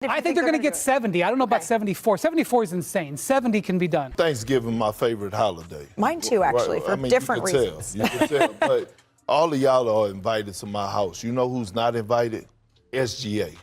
I think they're going to get 70. I don't know about 74. 74 is insane. 70 can be done. Thanksgiving, my favorite holiday. Mine too, actually, for different reasons. You can tell, but all of y'all are invited to my house. You know who's not invited? SGA.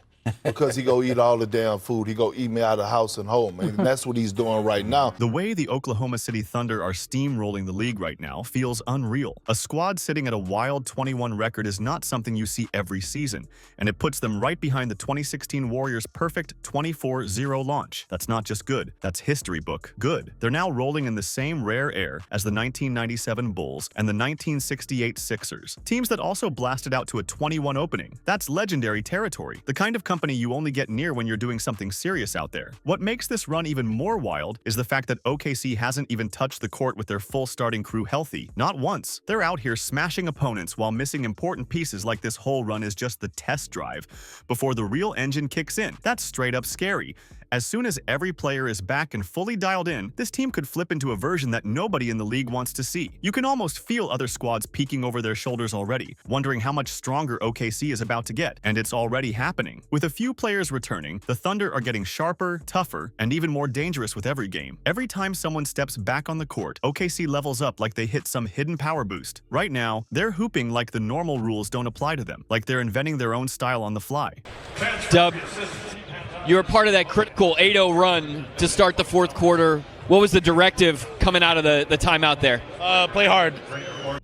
Because he go eat all the damn food. He go eat me out of house and home. And that's what he's doing right now. The way the Oklahoma City Thunder are steamrolling the league right now feels unreal. A squad sitting at a wild 21 record is not something you see every season, and it puts them right behind the 2016 Warriors' perfect 24-0 launch. That's not just good, that's history book good. They're now rolling in the same rare air as the 1997 Bulls and the 1968 Sixers, teams that also blasted out to a 21 opening. That's legendary territory, the kind of company you only get near when you're doing something serious out there. What makes this run even more wild is the fact that OKC hasn't even touched the court with their full starting crew healthy. Not once. They're out here smashing opponents while missing important pieces like this whole run is just the test drive before the real engine kicks in. That's straight up scary. As soon as every player is back and fully dialed in, this team could flip into a version that nobody in the league wants to see. You can almost feel other squads peeking over their shoulders already, wondering how much stronger OKC is about to get, and it's already happening. With a few players returning, the Thunder are getting sharper, tougher, and even more dangerous with every game. Every time someone steps back on the court, OKC levels up like they hit some hidden power boost. Right now, they're hooping like the normal rules don't apply to them, like they're inventing their own style on the fly. Dub, you were part of that critical 8-0 run to start the fourth quarter. What was the directive coming out of the timeout there? Play hard.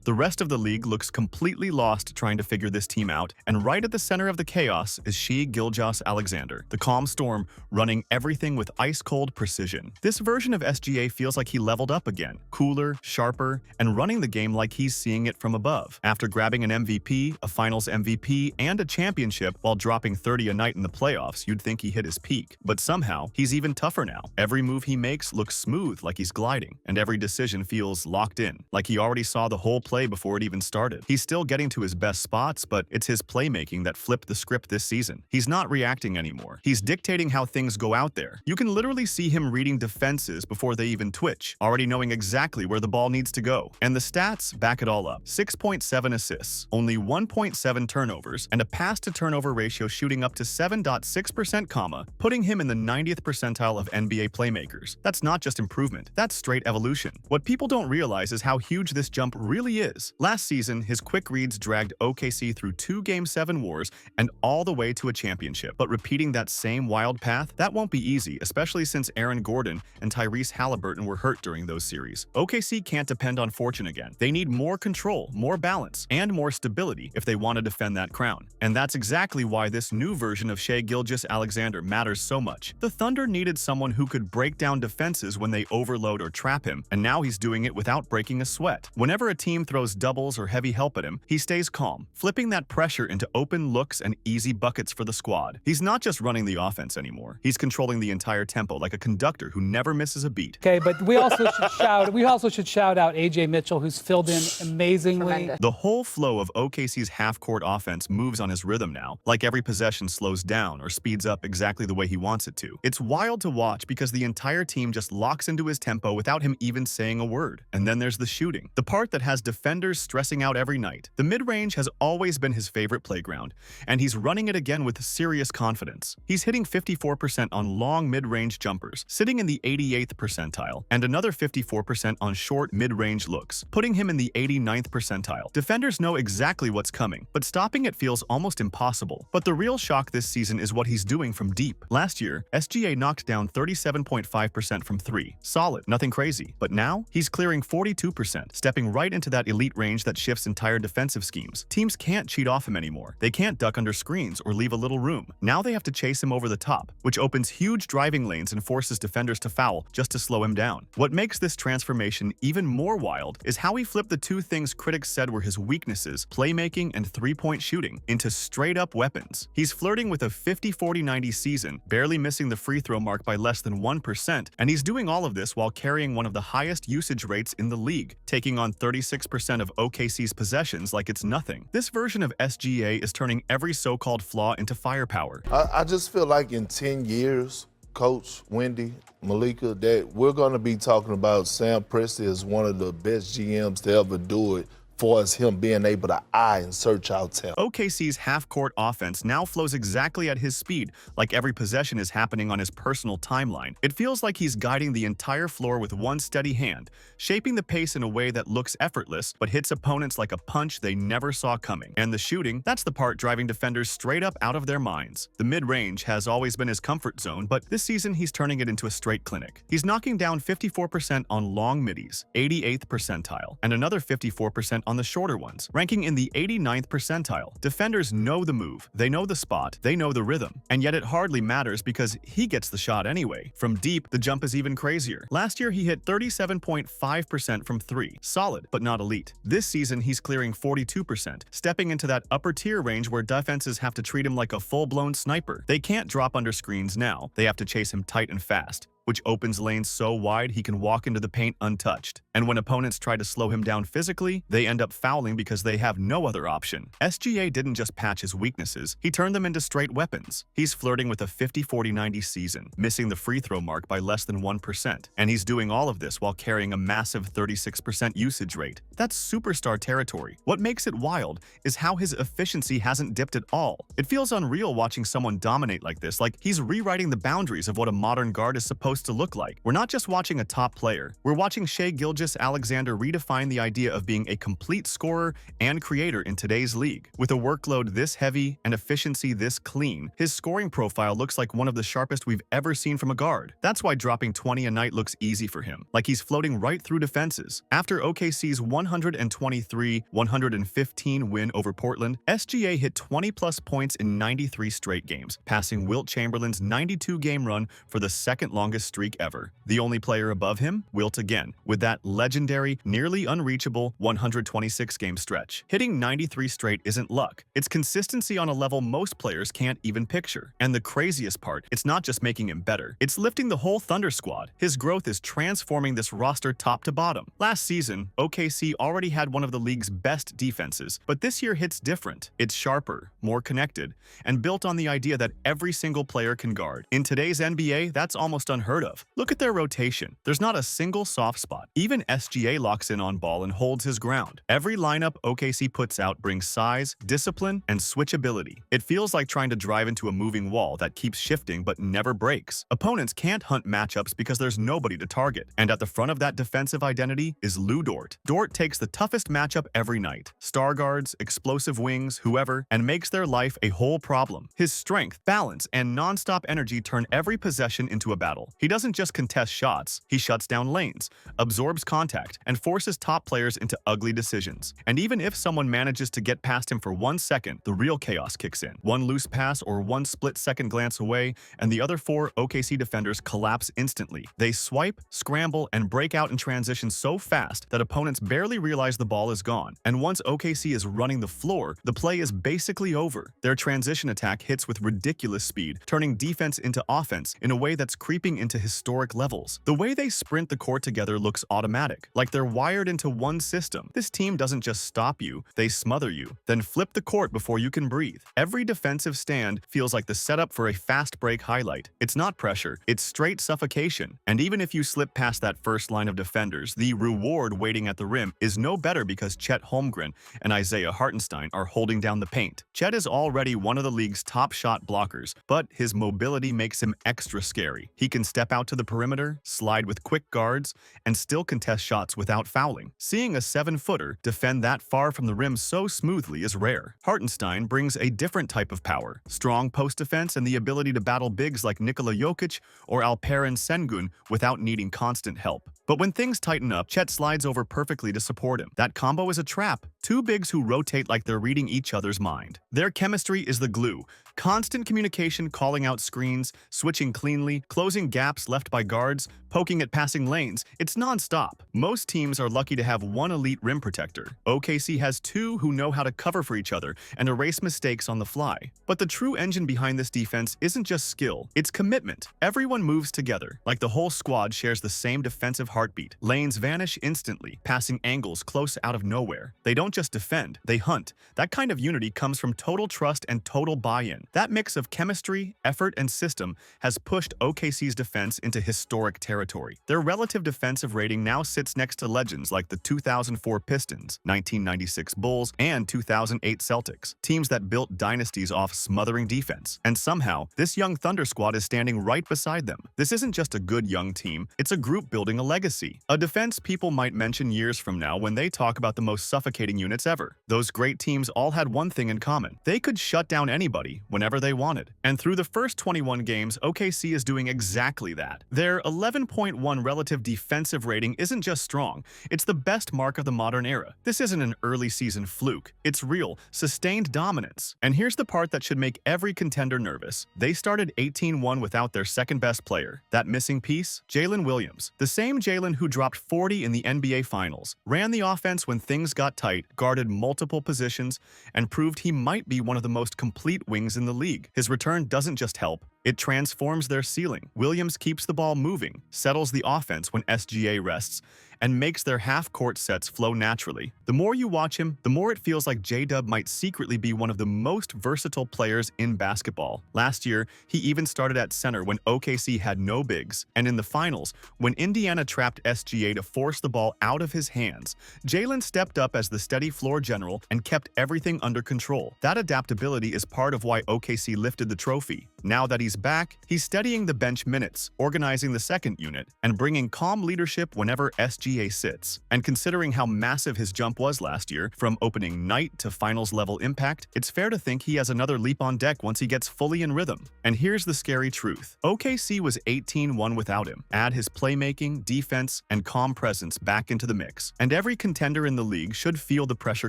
The rest of the league looks completely lost trying to figure this team out, and right at the center of the chaos is Gilgeous-Alexander, the calm storm running everything with ice-cold precision. This version of SGA feels like he leveled up again, cooler, sharper, and running the game like he's seeing it from above. After grabbing an MVP, a finals MVP, and a championship while dropping 30 a night in the playoffs, you'd think he hit his peak. But somehow, he's even tougher now. Every move he makes looks smooth like he's gliding, and every decision feels locked in, like he already saw the whole play before it even started. He's still getting to his best spots, but it's his playmaking that flipped the script this season. He's not reacting anymore. He's dictating how things go out there. You can literally see him reading defenses before they even twitch, already knowing exactly where the ball needs to go. And the stats back it all up. 6.7 assists, only 1.7 turnovers, and a pass-to-turnover ratio shooting up to 7.6%, putting him in the 90th percentile of NBA playmakers. That's not just improvement, that's straight evolution. What people don't realize is how huge this jump really is. Last season, his quick reads dragged OKC through 2 Game 7 wars and all the way to a championship. But repeating that same wild path, that won't be easy, especially since Aaron Gordon and Tyrese Halliburton were hurt during those series. OKC can't depend on fortune again. They need more control, more balance, and more stability if they want to defend that crown. And that's exactly why this new version of Shai Gilgeous-Alexander matters so much. The Thunder needed someone who could break down defenses when they overload or trap him, and now he's doing it without breaking a sweat. Whenever a team throws doubles or heavy help at him, he stays calm, flipping that pressure into open looks and easy buckets for the squad. He's not just running the offense anymore. He's controlling the entire tempo like a conductor who never misses a beat. Okay, but we also should shout out AJ Mitchell, who's filled in amazingly. Tremendous. The whole flow of OKC's half-court offense moves on his rhythm now, like every possession slows down or speeds up exactly the way he wants it to. It's wild to watch because the entire team just locks into his tempo without him even saying a word. And then there's the shooting, the part that has defenders stressing out every night. The mid-range has always been his favorite playground, and he's running it again with serious confidence. He's hitting 54% on long mid-range jumpers, sitting in the 88th percentile, and another 54% on short mid-range looks, putting him in the 89th percentile. Defenders know exactly what's coming, but stopping it feels almost impossible. But the real shock this season is what he's doing from deep. Last year, SGA knocked down 37.5% from 3. Solid, nothing crazy. But now, he's clearing 42%, stepping right into that elite range that shifts entire defensive schemes. Teams can't cheat off him anymore. They can't duck under screens or leave a little room. Now they have to chase him over the top, which opens huge driving lanes and forces defenders to foul just to slow him down. What makes this transformation even more wild is how he flipped the two things critics said were his weaknesses, playmaking and three-point shooting, into straight-up weapons. He's flirting with a 50-40-90 season, barely missing the free throw mark by less than 1%, and he's doing all of this while carrying one of the highest usage rates in the league, taking on 36% of OKC's possessions like it's nothing. This version of SGA is turning every so-called flaw into firepower. I just feel like in 10 years, Coach, Wendy, Malika, that we're going to be talking about Sam Presti as one of the best GMs to ever do it far as him being able to eye and search out talent. OKC's half-court offense now flows exactly at his speed, like every possession is happening on his personal timeline. It feels like he's guiding the entire floor with one steady hand, shaping the pace in a way that looks effortless but hits opponents like a punch they never saw coming. And the shooting, that's the part driving defenders straight up out of their minds. The mid-range has always been his comfort zone, but this season he's turning it into a straight clinic. He's knocking down 54% on long middies, 88th percentile, and another 54% on the shorter ones, ranking in the 89th percentile. Defenders know the move, they know the spot, they know the rhythm, and yet it hardly matters because he gets the shot anyway. From deep, the jump is even crazier. Last year he hit 37.5% from three, solid but not elite. This season he's clearing 42%, stepping into that upper tier range where defenses have to treat him like a full-blown sniper. They can't drop under screens now, they have to chase him tight and fast, which opens lanes so wide he can walk into the paint untouched. And when opponents try to slow him down physically, they end up fouling because they have no other option. SGA didn't just patch his weaknesses, he turned them into straight weapons. He's flirting with a 50-40-90 season, missing the free throw mark by less than 1%. And he's doing all of this while carrying a massive 36% usage rate. That's superstar territory. What makes it wild is how his efficiency hasn't dipped at all. It feels unreal watching someone dominate like this, like he's rewriting the boundaries of what a modern guard is supposed to look like. We're not just watching a top player, we're watching Gilgeous-Alexander redefine the idea of being a complete scorer and creator in today's league. With a workload this heavy and efficiency this clean, his scoring profile looks like one of the sharpest we've ever seen from a guard. That's why dropping 20 a night looks easy for him, like he's floating right through defenses. After OKC's 123-115 win over Portland, SGA hit 20-plus points in 93 straight games, passing Wilt Chamberlain's 92-game run for the second longest streak ever. The only player above him, Wilt again, with that legendary, nearly unreachable 126-game stretch. Hitting 93 straight isn't luck. It's consistency on a level most players can't even picture. And the craziest part, it's not just making him better, it's lifting the whole Thunder squad. His growth is transforming this roster top to bottom. Last season, OKC already had one of the league's best defenses, but this year hits different. It's sharper, more connected, and built on the idea that every single player can guard. In today's NBA, that's almost unheard of. Look at their rotation. There's not a single soft spot. Even SGA locks in on ball and holds his ground. Every lineup OKC puts out brings size, discipline, and switchability. It feels like trying to drive into a moving wall that keeps shifting but never breaks. Opponents can't hunt matchups because there's nobody to target. And at the front of that defensive identity is Lou Dort. Dort takes the toughest matchup every night. Star guards, explosive wings, whoever, and makes their life a whole problem. His strength, balance, and non-stop energy turn every possession into a battle. He doesn't just contest shots, he shuts down lanes, absorbs contact, and forces top players into ugly decisions. And even if someone manages to get past him for 1 second, the real chaos kicks in. One loose pass or one split-second glance away, and the other 4 OKC defenders collapse instantly. They swipe, scramble, and break out in transition so fast that opponents barely realize the ball is gone. And once OKC is running the floor, the play is basically over. Their transition attack hits with ridiculous speed, turning defense into offense in a way that's creeping into historic levels. The way they sprint the court together looks automatic, like they're wired into one system. This team doesn't just stop you, they smother you, then flip the court before you can breathe. Every defensive stand feels like the setup for a fast break highlight. It's not pressure, it's straight suffocation. And even if you slip past that first line of defenders, the reward waiting at the rim is no better because Chet Holmgren and Isaiah Hartenstein are holding down the paint. Chet is already one of the league's top shot blockers, but his mobility makes him extra scary. He can step out to the perimeter, slide with quick guards, and still contest shots without fouling. Seeing a 7-footer defend that far from the rim so smoothly is rare. Hartenstein brings a different type of power, strong post defense and the ability to battle bigs like Nikola Jokic or Alperen Sengun without needing constant help. But when things tighten up, Chet slides over perfectly to support him. That combo is a trap. 2 bigs who rotate like they're reading each other's mind. Their chemistry is the glue. Constant communication, calling out screens, switching cleanly, closing gaps left by guards, poking at passing lanes. It's non-stop. Most teams are lucky to have one elite rim protector. OKC has 2 who know how to cover for each other and erase mistakes on the fly. But the true engine behind this defense isn't just skill, it's commitment. Everyone moves together, like the whole squad shares the same defensive heart heartbeat. Lanes vanish instantly, passing angles close out of nowhere. They don't just defend, they hunt. That kind of unity comes from total trust and total buy-in. That mix of chemistry, effort, and system has pushed OKC's defense into historic territory. Their relative defensive rating now sits next to legends like the 2004 Pistons, 1996 Bulls, and 2008 Celtics, teams that built dynasties off smothering defense. And somehow, this young Thunder squad is standing right beside them. This isn't just a good young team, it's a group building a legacy. A defense people might mention years from now when they talk about the most suffocating units ever. Those great teams all had one thing in common. They could shut down anybody whenever they wanted. And through the first 21 games, OKC is doing exactly that. Their 11.1 relative defensive rating isn't just strong, it's the best mark of the modern era. This isn't an early season fluke. It's real, sustained dominance. And here's the part that should make every contender nervous. They started 18-1 without their second best player. That missing piece? Jalen Williams. The same Jalen who dropped 40 in the NBA Finals, ran the offense when things got tight, guarded multiple positions, and proved he might be one of the most complete wings in the league. His return doesn't just help, it transforms their ceiling. Williams keeps the ball moving, settles the offense when SGA rests, and makes their half-court sets flow naturally. The more you watch him, the more it feels like J-Dub might secretly be one of the most versatile players in basketball. Last year, he even started at center when OKC had no bigs. And in the finals, when Indiana trapped SGA to force the ball out of his hands, Jalen stepped up as the steady floor general and kept everything under control. That adaptability is part of why OKC lifted the trophy. Now that he's back, he's steadying the bench minutes, organizing the second unit, and bringing calm leadership whenever SGA sits. And considering how massive his jump was last year, from opening night to finals-level impact, it's fair to think he has another leap on deck once he gets fully in rhythm. And here's the scary truth. OKC was 18-1 without him. Add his playmaking, defense, and calm presence back into the mix, and every contender in the league should feel the pressure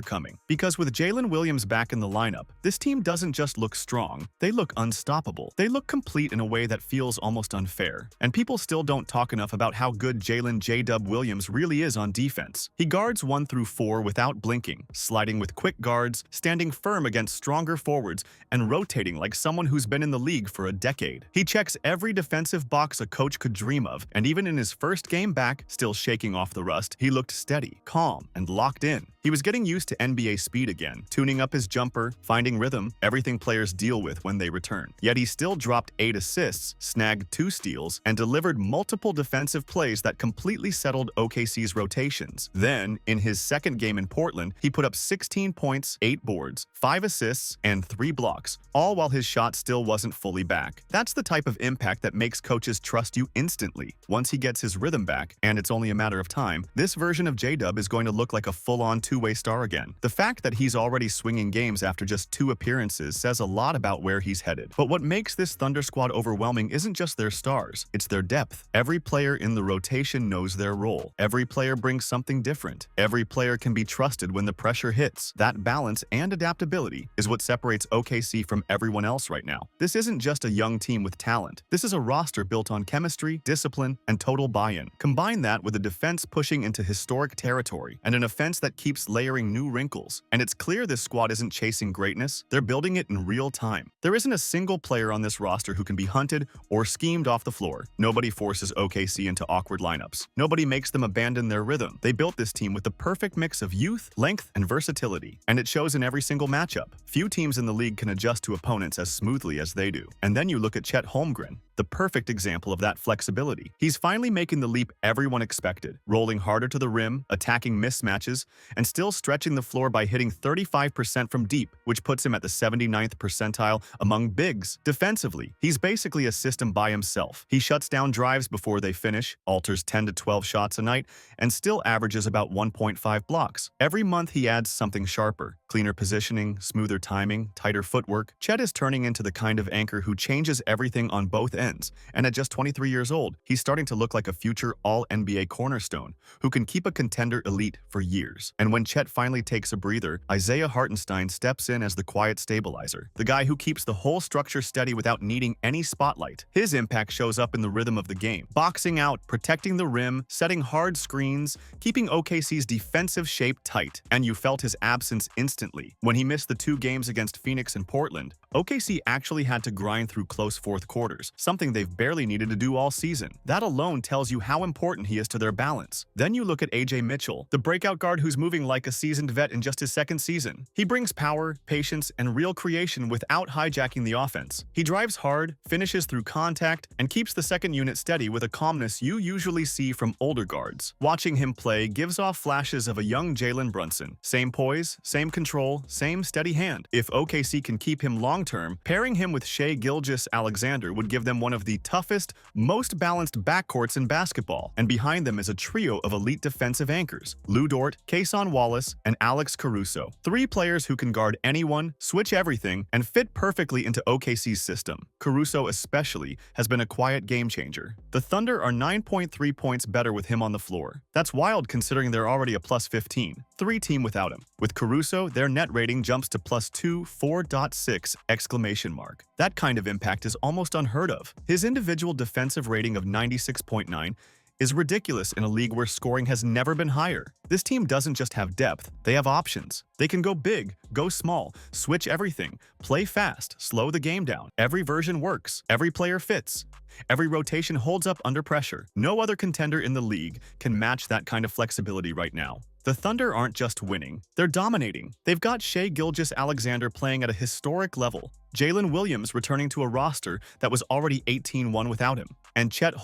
coming. Because with Jalen Williams back in the lineup, this team doesn't just look strong, they look unstoppable. They look complete in a way that feels almost unfair. And people still don't talk enough about how good Jalen J-Dub Williams really is on defense. He guards 1 through 4 without blinking, sliding with quick guards, standing firm against stronger forwards, and rotating like someone who's been in the league for a decade. He checks every defensive box a coach could dream of, and even in his first game back, still shaking off the rust, he looked steady, calm, and locked in. He was getting used to NBA speed again, tuning up his jumper, finding rhythm, everything players deal with when they return. Yet he still dropped 8 assists, snagged 2 steals, and delivered multiple defensive plays that completely settled OKC's rotations. Then, in his second game in Portland, he put up 16 points, 8 boards, 5 assists, and 3 blocks, all while his shot still wasn't fully back. That's the type of impact that makes coaches trust you instantly. Once he gets his rhythm back, and it's only a matter of time, this version of J-Dub is going to look like a full-on two-way star again. The fact that he's already swinging games after just 2 appearances says a lot about where he's headed. But what makes this Thunder squad overwhelming isn't just their stars, it's their depth. Every player in the rotation knows their role. Every player brings something different. Every player can be trusted when the pressure hits. That balance and adaptability is what separates OKC from everyone else right now. This isn't just a young team with talent. This is a roster built on chemistry, discipline, and total buy-in. Combine that with a defense pushing into historic territory and an offense that keeps layering new wrinkles. And it's clear this squad isn't chasing greatness, they're building it in real time. There isn't a single player on this roster who can be hunted or schemed off the floor. Nobody forces OKC into awkward lineups. Nobody makes them abandon their rhythm. They built this team with the perfect mix of youth, length, and versatility. And it shows in every single matchup. Few teams in the league can adjust to opponents as smoothly as they do. And then you look at Chet Holmgren, the perfect example of that flexibility. He's finally making the leap everyone expected, rolling harder to the rim, attacking mismatches, and still stretching the floor by hitting 35% from deep, which puts him at the 79th percentile among bigs. Defensively, he's basically a system by himself. He shuts down drives before they finish, alters 10 to 12 shots a night, and still averages about 1.5 blocks. Every month he adds something sharper, cleaner positioning, smoother timing, tighter footwork. Chet is turning into the kind of anchor who changes everything on both ends, and at just 23 years old, he's starting to look like a future All-NBA cornerstone who can keep a contender elite for years. And when Chet finally takes a breather, Isaiah Hartenstein steps in as the quiet stabilizer, the guy who keeps the whole structure steady without needing any spotlight. His impact shows up in the rhythm of the game, boxing out, protecting the rim, setting hard screens, keeping OKC's defensive shape tight, and you felt his absence instantly consistently. When he missed the 2 games against Phoenix and Portland, OKC actually had to grind through close fourth quarters, something they've barely needed to do all season. That alone tells you how important he is to their balance. Then you look at AJ Mitchell, the breakout guard who's moving like a seasoned vet in just his second season. He brings power, patience, and real creation without hijacking the offense. He drives hard, finishes through contact, and keeps the second unit steady with a calmness you usually see from older guards. Watching him play gives off flashes of a young Jalen Brunson. Same poise, same control, same steady hand. If OKC can keep him long-term, pairing him with Gilgeous-Alexander would give them one of the toughest, most balanced backcourts in basketball. And behind them is a trio of elite defensive anchors: Lou Dort, Cason Wallace, and Alex Caruso. 3 players who can guard anyone, switch everything, and fit perfectly into OKC's system. Caruso especially has been a quiet game changer. The Thunder are 9.3 points better with him on the floor. That's wild considering they're already a plus 15. 3 team without him. With Caruso, their net rating jumps to plus 4.6 exclamation mark. That kind of impact is almost unheard of. His individual defensive rating of 96.9 is ridiculous in a league where scoring has never been higher. This team doesn't just have depth, they have options. They can go big, go small, switch everything, play fast, slow the game down. Every version works. Every player fits. Every rotation holds up under pressure. No other contender in the league can match that kind of flexibility right now. The Thunder aren't just winning, they're dominating. They've got Gilgeous-Alexander playing at a historic level, Jalen Williams returning to a roster that was already 18-1 without him, and Chet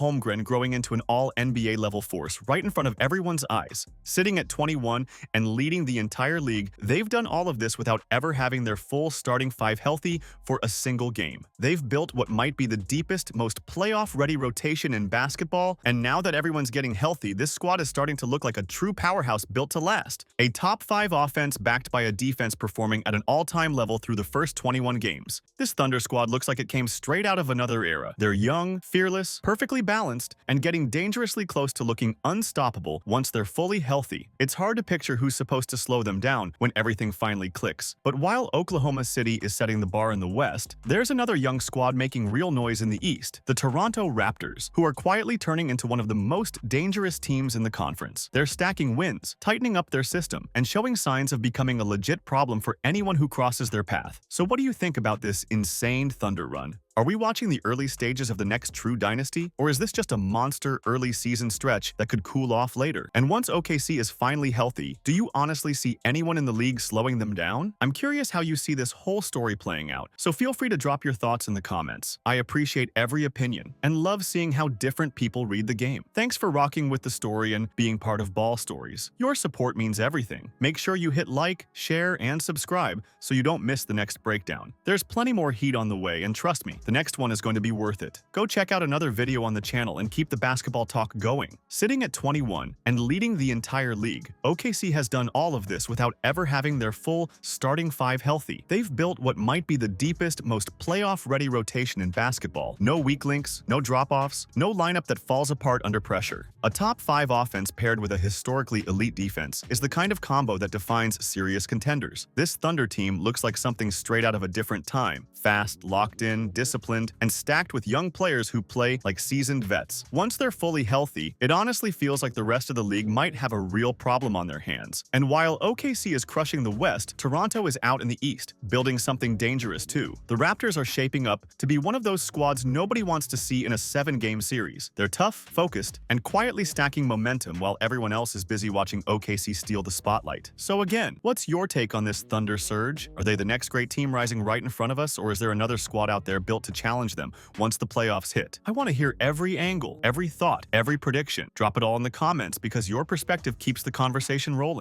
growing into an all-NBA level force right in front of everyone's eyes. Sitting at 21 and leading the entire league, they've done all of this without ever having their full starting 5 healthy for a single game. They've built what might be the deepest, most playoff-ready rotation in basketball, and now that everyone's getting healthy, this squad is starting to look like a true powerhouse built to last. A top 5 offense backed by a defense performing at an all-time level through the first 21 games. This Thunder squad looks like it came straight out of another era. They're young, fearless, perfectly balanced, and getting dangerously close to looking unstoppable once they're fully healthy. It's hard to picture who's supposed to slow them down when everything finally clicks. But while Oklahoma City is setting the bar in the West, there's another young squad making real noise in the East, the Toronto Raptors, who are quietly turning into one of the most dangerous teams in the conference. They're stacking wins, tightening up their system, and showing signs of becoming a legit problem for anyone who crosses their path. So what do you think about this insane Thunder run? Are we watching the early stages of the next true dynasty, or is this just a monster early season stretch that could cool off later? And once OKC is finally healthy, do you honestly see anyone in the league slowing them down? I'm curious how you see this whole story playing out, so feel free to drop your thoughts in the comments. I appreciate every opinion and love seeing how different people read the game. Thanks for rocking with the story and being part of Ball Stories. Your support means everything. Make sure you hit like, share, and subscribe so you don't miss the next breakdown. There's plenty more heat on the way, and trust me, the next one is going to be worth it. Go check out another video on the channel and keep the basketball talk going. Sitting at 21 and leading the entire league, OKC has done all of this without ever having their full starting 5 healthy. They've built what might be the deepest, most playoff-ready rotation in basketball. No weak links, no drop-offs, no lineup that falls apart under pressure. A top 5 offense paired with a historically elite defense is the kind of combo that defines serious contenders. This Thunder team looks like something straight out of a different time. Fast, locked in, disciplined, and stacked with young players who play like seasoned vets. Once they're fully healthy, it honestly feels like the rest of the league might have a real problem on their hands. And while OKC is crushing the West, Toronto is out in the East, building something dangerous too. The Raptors are shaping up to be one of those squads nobody wants to see in a 7-game series. They're tough, focused, and quietly stacking momentum while everyone else is busy watching OKC steal the spotlight. So again, what's your take on this Thunder surge? Are they the next great team rising right in front of us, or is there another squad out there built to challenge them once the playoffs hit? I want to hear every angle, every thought, every prediction. Drop it all in the comments because your perspective keeps the conversation rolling.